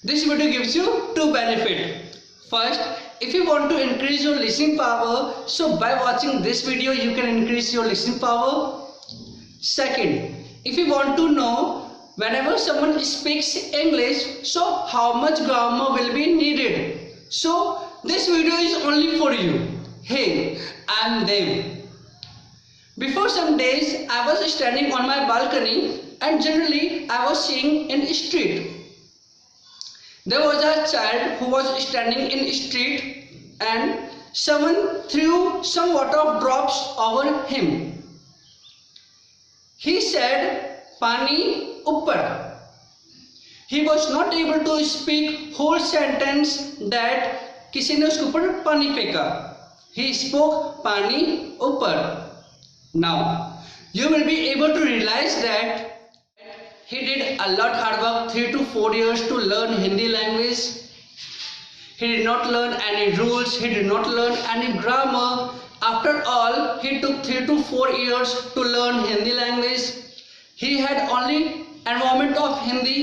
This video gives you two benefits. First, if you want to increase your listening power, so by watching this video you can increase your listening power. Second, if you want to know whenever someone speaks English, so how much grammar will be needed. So this video is only for you. Hey, I'm Dev. Before some days I was standing on my balcony and generally I was seeing in the street. There was a child who was standing in the street and someone threw some water drops over him. He said, "Pani upar." He was not able to speak whole sentence that किसी ने उसके ऊपर पानी फेंका. He spoke pani upar. Now, you will be able to realize that he did a lot hard work, 3 to 4 years to learn Hindi language. He did not learn any rules, he did not learn any grammar. After all, he took 3 to 4 years to learn Hindi language. He had only environment of Hindi.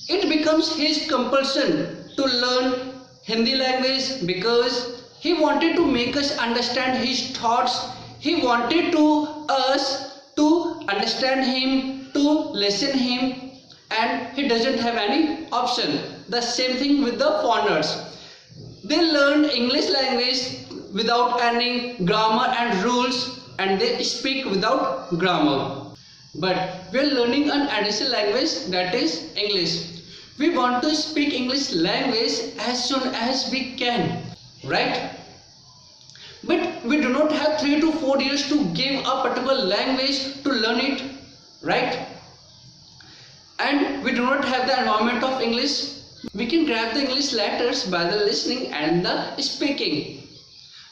It becomes his compulsion to learn Hindi language because he wanted to make us understand his thoughts. He wanted us to understand him, to listen him, and he doesn't have any option. The same thing with the foreigners. They learn English language without any grammar and rules, and they speak without grammar. But we are learning an additional language, that is English. We want to speak English language as soon as we can, right? But we do not have 3 to 4 years to give a particular language to learn it, right? And we do not have the environment of English. We can grab the English letters by the listening and the speaking.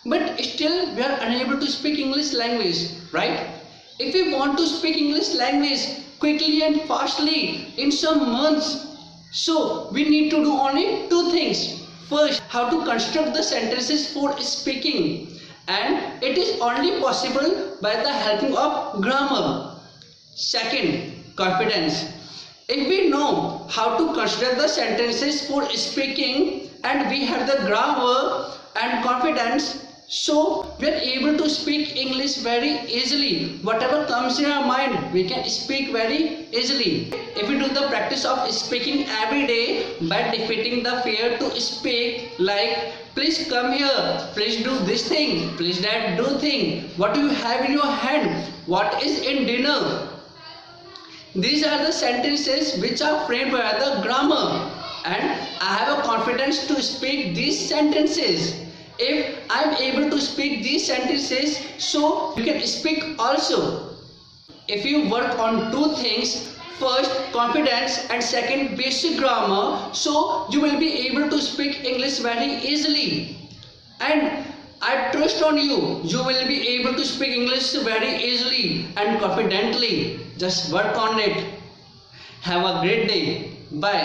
But still we are unable to speak English language, right? If we want to speak English language quickly and fastly in some months, so we need to do only two things. First, how to construct the sentences for speaking, and it is only possible by the helping of grammar. Second, confidence. If we know how to construct the sentences for speaking and we have the grammar and confidence, so we are able to speak English very easily. Whatever comes in our mind, we can speak very easily. If we do the practice of speaking every day by defeating the fear to speak, like, "Please come here, please do this thing, please dad do thing, what do you have in your hand, what is in dinner?" These are the sentences which are framed by the grammar, and I have a confidence to speak these sentences. If I am able to speak these sentences, so you can speak also. If you work on two things, first confidence and second basic grammar, so you will be able to speak English very easily. And I trust on you, you will be able to speak English very easily and confidently. Just work on it. Have a great day. Bye.